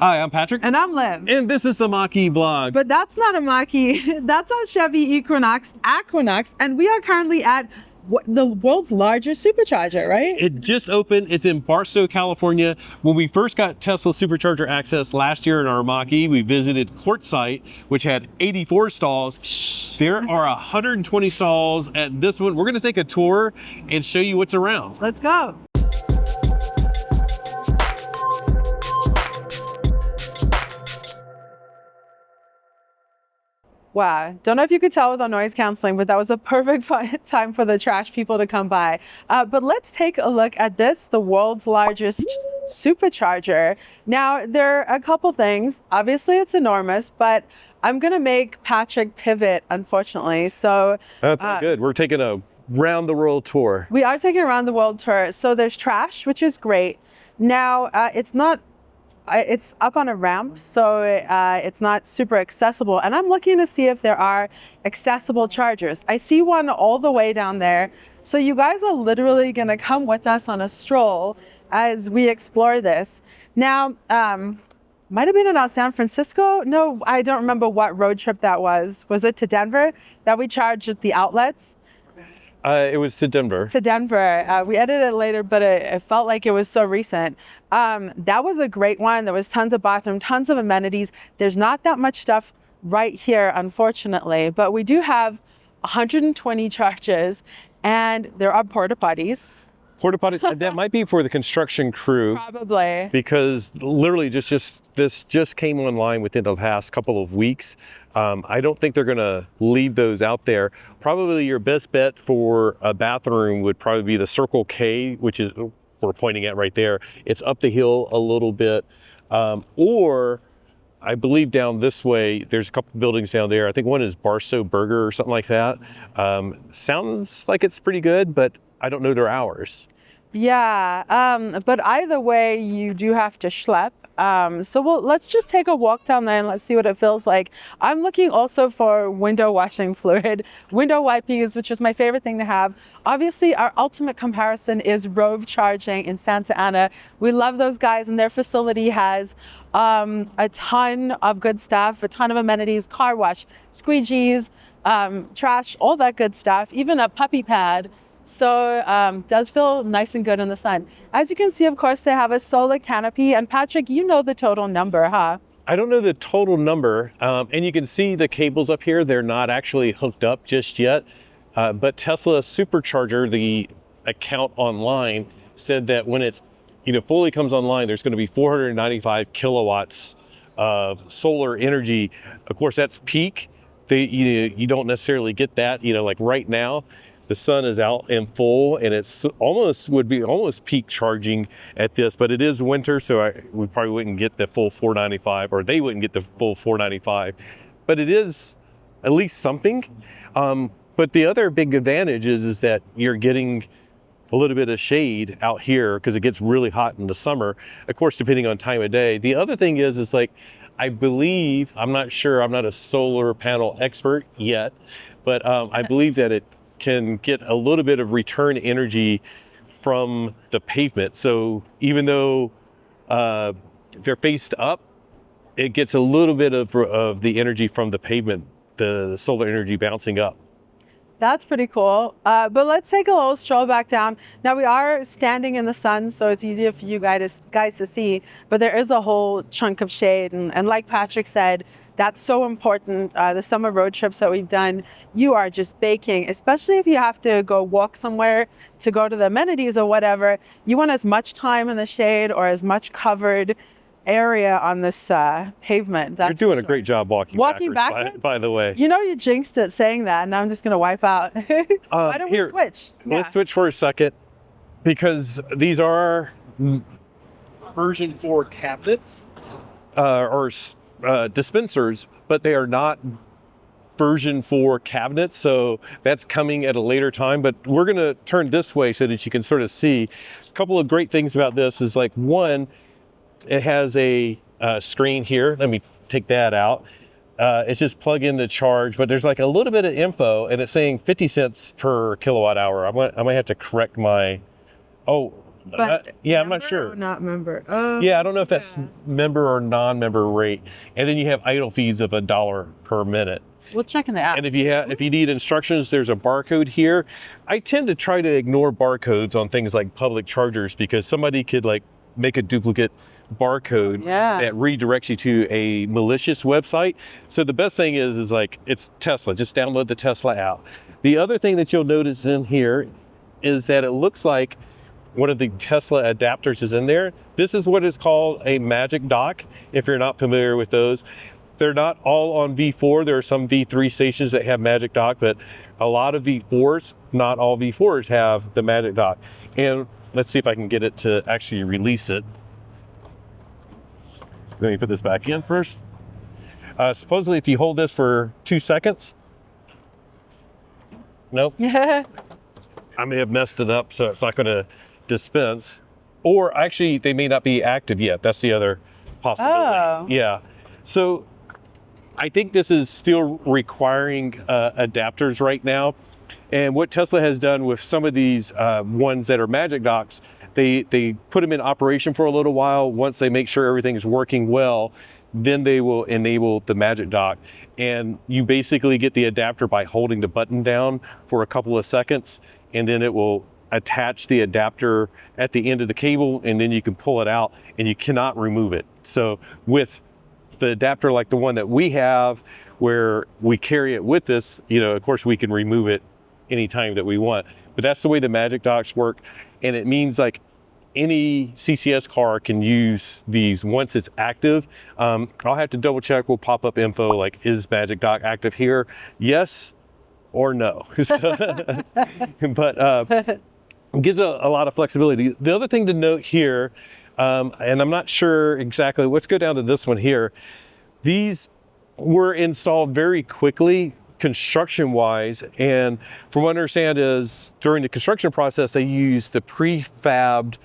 Hi, I'm Patrick. And I'm Liv. And this is the Mach-E vlog. But that's not a Mach-E. That's our Chevy Equinox, and we are currently at the world's largest supercharger, right? It just opened. It's in Barstow, California. When we first got Tesla Supercharger access last year in our Mach-E, we visited Quartzsite, which had 84 stalls. There are 120 stalls at this one. We're going to take a tour and show you what's around. Let's go. Wow, don't know if you could tell with our noise canceling, but that was a perfect time for the trash people to come by. But let's take a look at this, the world's largest supercharger. Now, there are a couple things. Obviously, it's enormous, but I'm gonna make Patrick pivot, unfortunately. So that's good. We're taking a round the world tour. We are taking a round the world tour. So there's trash, which is great. Now, it's up on a ramp, so it's not super accessible. And I'm looking to see if there are accessible chargers. I see one all the way down there. So you guys are literally gonna come with us on a stroll as we explore this. Now, might have been in San Francisco. No, I don't remember what road trip that was. Was it to Denver that we charged at the outlets? It was to Denver. To Denver. We edited it later, but it felt like it was so recent. That was a great one. There was tons of bathroom, tons of amenities. There's not that much stuff right here, unfortunately, but we do have 120 charges, and there are porta potties. Porta potties, that might be for the construction crew. Probably. Because literally this just came online within the past couple of weeks. I don't think they're gonna leave those out there. Probably your best bet for a bathroom would probably be the Circle K, which is we're pointing at right there. It's up the hill a little bit. Or I believe down this way, there's a couple buildings down there. I think one is Barstow Burger or something like that. Sounds like it's pretty good, but I don't know their hours. Yeah, but either way, you do have to schlep. So let's just take a walk down there and let's see what it feels like. I'm looking also for window washing fluid, window wiping, which is my favorite thing to have. Obviously, our ultimate comparison is Rove Charging in Santa Ana. We love those guys, and their facility has a ton of good stuff, a ton of amenities, car wash, squeegees, trash, all that good stuff, even a puppy pad. So does feel nice and good in the sun. As you can see, of course, they have a solar canopy. And Patrick, you know the total number, huh? I don't know the total number. And you can see the cables up here. They're not actually hooked up just yet. But Tesla Supercharger, the account online, said that when it's fully comes online, there's going to be 495 kilowatts of solar energy. Of course, that's peak. You don't necessarily get that, like right now. The sun is out in full, and it's would be almost peak charging at this, but it is winter, so we probably wouldn't get the full 495, or they wouldn't get the full 495. But it is at least something. But the other big advantage is that you're getting a little bit of shade out here because it gets really hot in the summer, of course, depending on time of day. The other thing is like, I believe, I'm not sure, I'm not a solar panel expert yet, but I believe that it can get a little bit of return energy from the pavement. So even though they're faced up, it gets a little bit of the energy from the pavement, the solar energy bouncing up. That's pretty cool. But let's take a little stroll back down. Now we are standing in the sun, so it's easier for you guys to see, but there is a whole chunk of shade. And like Patrick said, that's so important. The summer road trips that we've done, you are just baking, especially if you have to go walk somewhere to go to the amenities or whatever. You want as much time in the shade or as much covered area on this pavement. You're doing a great job walking backwards? By the way. You jinxed it saying that, and I'm just going to wipe out. Why don't we switch? Let's switch for a second, because these are version 4 cabinets or dispensers, but they are not version 4 cabinets, so that's coming at a later time. But we're going to turn this way so that you can sort of see. A couple of great things about this is, like, one, it has a screen here. Let me take that out. It's just plug in to charge, but there's like a little bit of info, and it's saying 50 cents per kilowatt hour. I might have to correct my, But yeah, I'm not member sure. or not member. Oh, Yeah, I don't know if that's member or non-member rate. And then you have idle fees of $1 per minute. we'll check in the app. And if you need instructions, there's a barcode here. I tend to try to ignore barcodes on things like public chargers because somebody could like make a duplicate barcode that redirects you to a malicious website. So the best thing is like, it's Tesla. Just download the Tesla app. The other thing that you'll notice in here is that it looks like one of the Tesla adapters is in there. This is what is called a magic dock, if you're not familiar with those. They're not all on V4. There are some V3 stations that have magic dock, but a lot of V4s, not all V4s have the magic dock. And let's see if I can get it to actually release it. Let me put this back in first. Supposedly if you hold this for 2 seconds. Nope. I may have messed it up, so it's not gonna dispense. Or actually, they may not be active yet. That's the other possibility. Oh. Yeah. So I think this is still requiring adapters right now. And what Tesla has done with some of these ones that are magic docks, they put them in operation for a little while. Once they make sure everything is working well, then they will enable the magic dock. And you basically get the adapter by holding the button down for a couple of seconds, and then it will attach the adapter at the end of the cable, and then you can pull it out and you cannot remove it. So with the adapter like the one that we have, where we carry it with us, of course we can remove it anytime that we want. But that's the way the magic docks work. And it means like any CCS car can use these once it's active. I'll have to double check. We'll pop up info like, is magic dock active here? Yes or no. But it gives a lot of flexibility. The other thing to note here, and I'm not sure exactly, let's go down to this one here. These were installed very quickly, construction-wise, and from what I understand is during the construction process, they used the prefabbed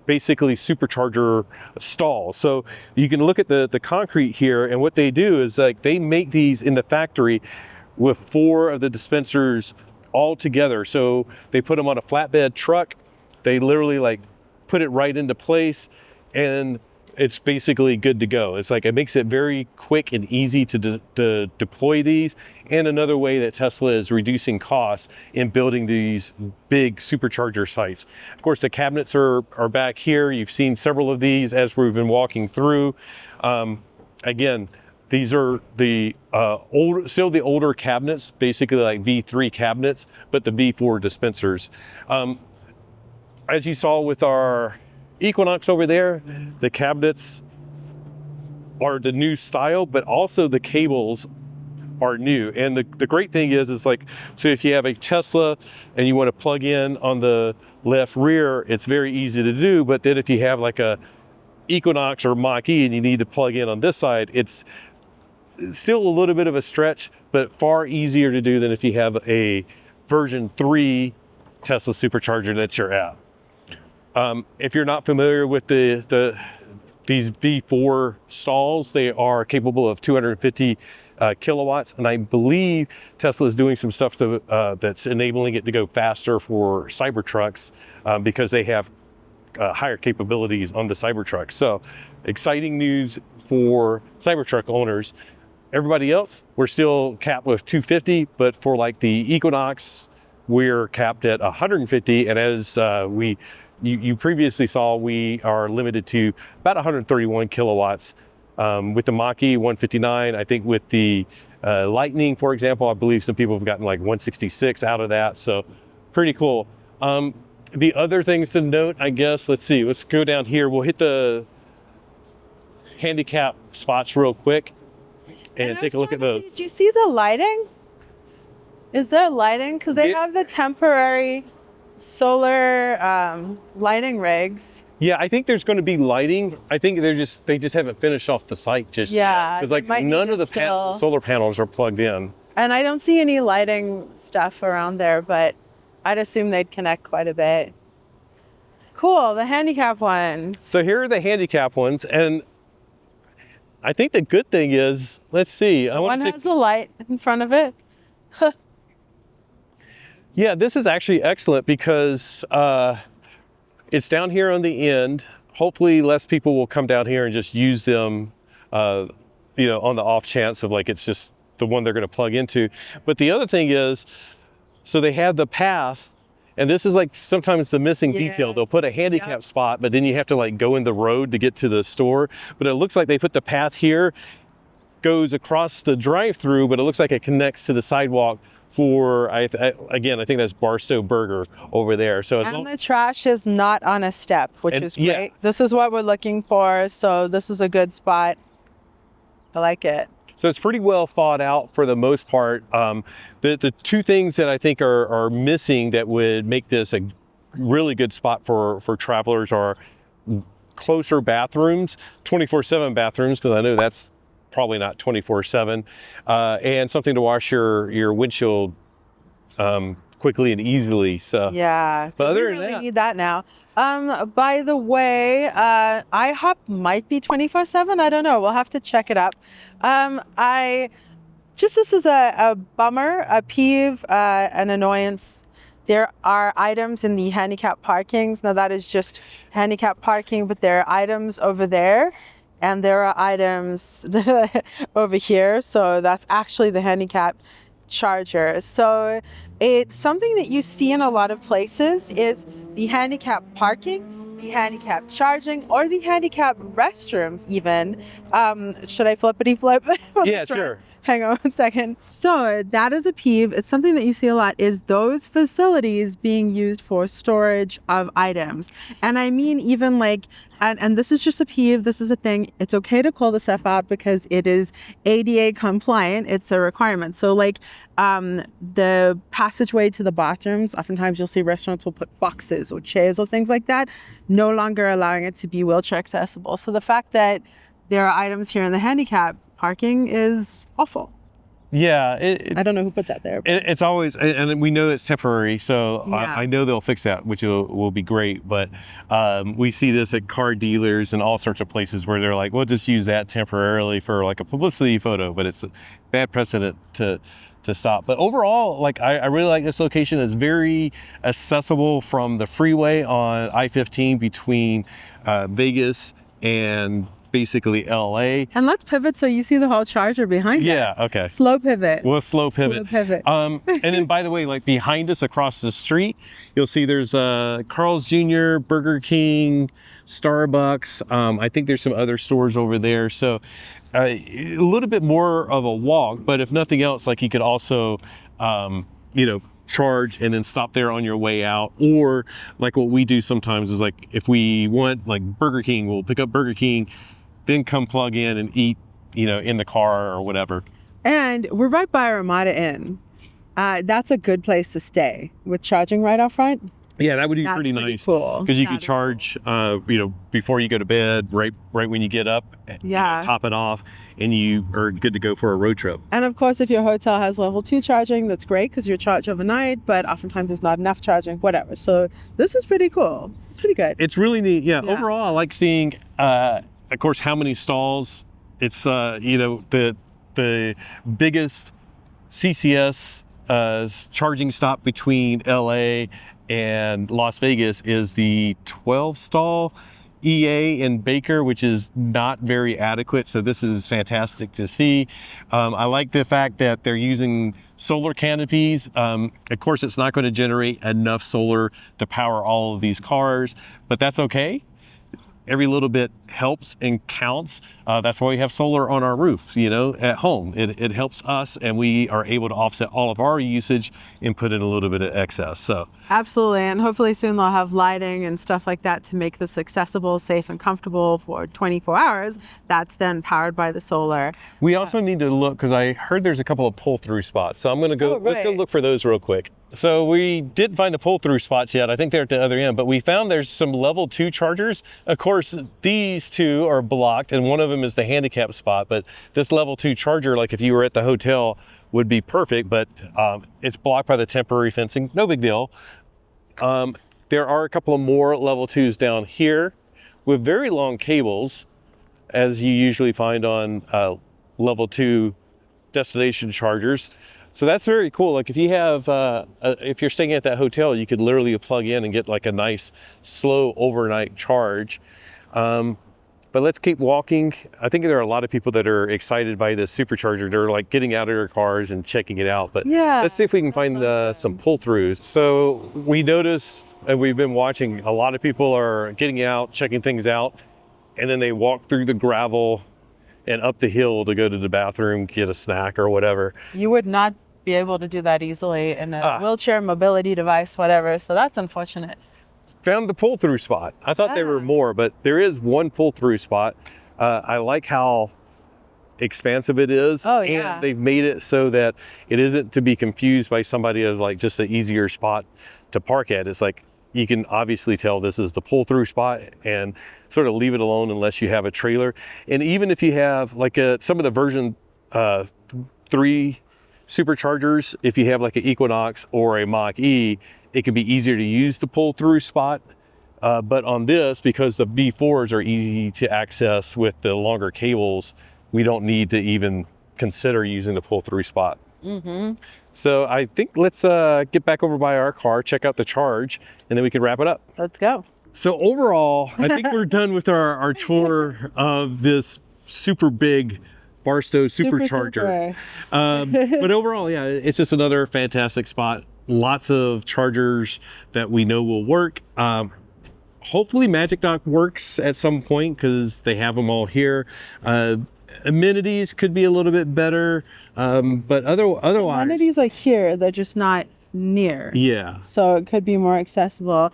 basically supercharger stalls. So you can look at the concrete here, and what they do is like they make these in the factory with 4 of the dispensers all together. So they put them on a flatbed truck. They literally like put it right into place, and it's basically good to go. It's like, it makes it very quick and easy to deploy these. And another way that Tesla is reducing costs in building these big supercharger sites. Of course, the cabinets are back here. You've seen several of these as we've been walking through. Again, these are the still the older cabinets, basically like V3 cabinets, but the V4 dispensers. As you saw with our Equinox over there, the cabinets are the new style, but also the cables are new. And the great thing is like, so if you have a Tesla and you want to plug in on the left rear, it's very easy to do. But then if you have like a Equinox or Mach-E and you need to plug in on this side, it's still a little bit of a stretch, but far easier to do than if you have a version 3 Tesla supercharger that you're at. If you're not familiar with these V4 stalls, they are capable of 250 kilowatts, and I believe Tesla is doing some stuff that's enabling it to go faster for Cybertrucks because they have higher capabilities on the Cybertruck. So exciting news for Cybertruck owners. Everybody else, we're still capped with 250, but for like the Equinox, we're capped at 150, and as you previously saw, we are limited to about 131 kilowatts. With the Mach-E 159, I think with the Lightning, for example, I believe some people have gotten like 166 out of that, so pretty cool. The other things to note, I guess, let's see, let's go down here. We'll hit the handicap spots real quick and take a look at those. Did you see the lighting? Is there lighting? Because they have the temporary solar lighting rigs. Yeah, I think there's going to be lighting. I think they just haven't finished off the site just yet. Because like none of the solar panels are plugged in. And I don't see any lighting stuff around there, but I'd assume they'd connect quite a bit. Cool, the handicap one. So here are the handicap ones, and I think the good thing is, let's see. One has a light in front of it. Yeah, this is actually excellent because It's down here on the end. Hopefully less people will come down here and just use them, on the off chance of like it's just the one they're going to plug into. But the other thing is, so they have the path, and this is like sometimes the missing detail. They'll put a handicap spot, but then you have to like go in the road to get to the store. But it looks like they put the path here, goes across the drive-through, but it looks like it connects to the sidewalk for, again, I think that's Barstow Burger over there. So and the trash is not on a step, which is great. Yeah. This is what we're looking for. So this is a good spot. I like it. So it's pretty well thought out for the most part. The two things that I think are missing that would make this a really good spot for travelers are closer bathrooms, 24/7 bathrooms, because I know that's probably not 24/7, and something to wash your windshield quickly and easily. So yeah, but other we than really that, need that now. By the way, IHOP might be 24/7. I don't know. We'll have to check it up. This is a bummer, a peeve, an annoyance. There are items in the handicap parkings. Now that is just handicap parking, but there are items over there, and there are items over here. So that's actually the handicap charger. So it's something that you see in a lot of places is the handicap parking, the handicap charging, or the handicap restrooms even. Should I flippity flip? Yeah, sure. Hang on 1 second. So that is a peeve. It's something that you see a lot is those facilities being used for storage of items. And I mean, even like, and this is just a peeve. This is a thing. It's okay to call the stuff out because it is ADA compliant. It's a requirement. So like the passageway to the bathrooms, oftentimes you'll see restaurants will put boxes or chairs or things like that, no longer allowing it to be wheelchair accessible. So the fact that there are items here in the handicap parking is awful. Yeah. I don't know who put that there. It's always, and we know it's temporary, so yeah. I know they'll fix that, which will be great. But we see this at car dealers and all sorts of places where they're like, we'll just use that temporarily for like a publicity photo, but it's a bad precedent to stop. But overall, like I really like this location. It's very accessible from the freeway on I-15 between Vegas and basically LA. And let's pivot so you see the whole charger behind us. Yeah, okay. Slow pivot. Well, slow pivot. And then by the way, like behind us across the street, you'll see there's Carl's Jr., Burger King, Starbucks. I think there's some other stores over there. So a little bit more of a walk, but if nothing else, like you could also, charge and then stop there on your way out. Or like what we do sometimes is like, if we want like Burger King, we'll pick up Burger King, then come plug in and eat, in the car or whatever. And we're right by Ramada Inn. That's a good place to stay with charging right out front. Yeah, that would be pretty nice. Cool. Because you could charge, before you go to bed, right when you get up, top it off, and you are good to go for a road trip. And of course, if your hotel has level 2 charging, that's great because you're charged overnight, but oftentimes there's not enough charging, whatever. So this is pretty cool. Pretty good. It's really neat. Yeah. Overall, I like seeing, of course, how many stalls. It's, the biggest CCS charging stop between LA and Las Vegas is the 12-stall EA in Baker, which is not very adequate. So this is fantastic to see. I like the fact that they're using solar canopies. Of course, it's not going to generate enough solar to power all of these cars, but that's okay. Every little bit helps and counts. That's why we have solar on our roof, at home. It helps us, and we are able to offset all of our usage and put in a little bit of excess. So absolutely, and hopefully soon they'll have lighting and stuff like that to make this accessible, safe, and comfortable for 24 hours. That's then powered by the solar. We also need to look, because I heard there's a couple of pull-through spots. So I'm going to go. Let's go look for those real quick. So we didn't find the pull-through spots yet. I think they're at the other end, but we found there's some level 2 chargers. Of course, these two are blocked, and one of them is the handicap spot. But this level 2 charger, like if you were at the hotel, would be perfect, but it's blocked by the temporary fencing. No big deal. There are a couple of more level 2s down here with very long cables, as you usually find on level 2 destination chargers. So that's very cool. Like if you have, if you're staying at that hotel, you could literally plug in and get like a nice slow overnight charge. But let's keep walking. I think there are a lot of people that are excited by this supercharger. They're like getting out of their cars and checking it out. But Yeah, let's see if we can find some pull-throughs. So we noticed, and we've been watching, a lot of people are getting out, checking things out, and then they walk through the gravel and up the hill to go to the bathroom, get a snack or whatever. you would not be able to do that easily in a wheelchair, mobility device, whatever. So that's unfortunate. Found the pull-through spot. I thought there were more, but there is one pull-through spot. I like how expansive it is. Oh, yeah. And they've made it so that it isn't to be confused by somebody as like just an easier spot to park at. It's like you can obviously tell this is the pull-through spot and sort of leave it alone unless you have a trailer. And even if you have like some of the version 3 superchargers, if you have like an Equinox or a Mach-E, it can be easier to use the pull-through spot. But on this, because the V4s are easy to access with the longer cables, we don't need to even consider using the pull-through spot. So I think let's get back over by our car, check out the charge, and then we can wrap it up. Let's go. So overall, I think we're done with our tour of this super big Barstow Supercharger. But overall, yeah, it's just another fantastic spot. Lots of chargers that we know will work. Hopefully Magic Dock works at some point because they have them all here. Amenities could be a little bit better, but otherwise... Amenities are here, they're just not near. Yeah. So it could be more accessible.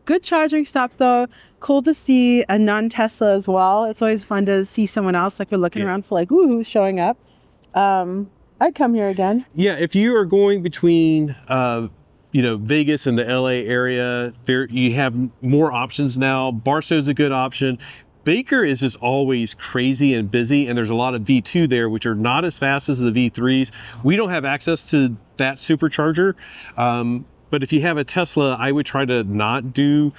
Good charging stop though. Cool to see a non-Tesla as well. It's always fun to see someone else. Like we're looking around for like, ooh, who's showing up? I'd come here again. Yeah, if you are going between Vegas and the LA area, you have more options now. Barstow's a good option. Baker is just always crazy and busy, and there's a lot of V2 there, which are not as fast as the V3s. We don't have access to that supercharger, but if you have a Tesla, I would try to not do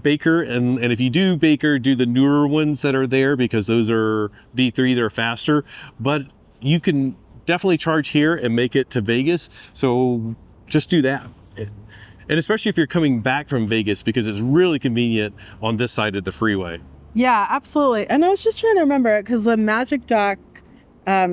Baker, and if you do Baker, do the newer ones that are there, because those are V3, they're faster, but you can definitely charge here and make it to Vegas, so just do that. And especially if you're coming back from Vegas, because it's really convenient on this side of the freeway. Yeah, absolutely. And I was just trying to remember, because the Magic Dock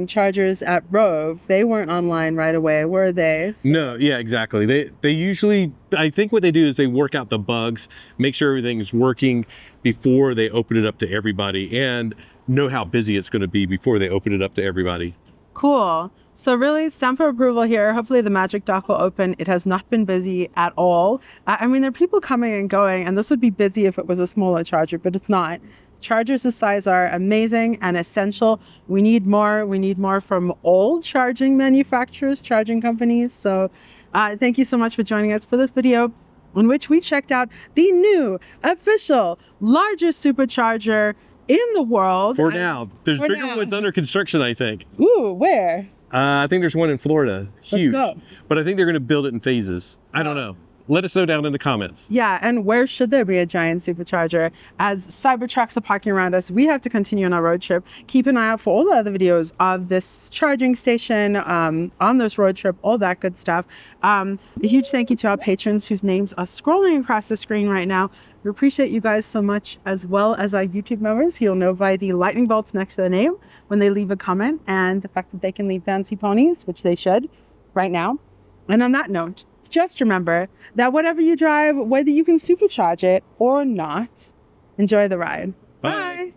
chargers at Rove, they weren't online right away, were they? So... No, yeah, exactly. They usually, I think what they do is they work out the bugs, make sure everything's working before they open it up to everybody, and know how busy it's going to be before they open it up to everybody. Cool. So really, stamp for approval here. Hopefully the Magic Dock will open. It has not been busy at all. I mean, there are people coming and going, and this would be busy if it was a smaller charger, but it's not. Chargers this size are amazing and essential. We need more. We need more from all charging manufacturers, charging companies. So thank you so much for joining us for this video, in which we checked out the new official largest supercharger in the world. For now. There's bigger ones under construction, I think. Ooh, where? I think there's one in Florida. Huge. Let's go. But I think they're going to build it in phases. I don't know. Let us know down in the comments. Yeah, and where should there be a giant supercharger? As Cybertrucks are parking around us, we have to continue on our road trip. Keep an eye out for all the other videos of this charging station on this road trip, all that good stuff. A huge thank you to our patrons whose names are scrolling across the screen right now. We appreciate you guys so much, as well as our YouTube members. You'll know by the lightning bolts next to the name when they leave a comment, and the fact that they can leave fancy ponies, which they should right now. And on that note, just remember that whatever you drive, whether you can supercharge it or not, enjoy the ride. Bye. Bye.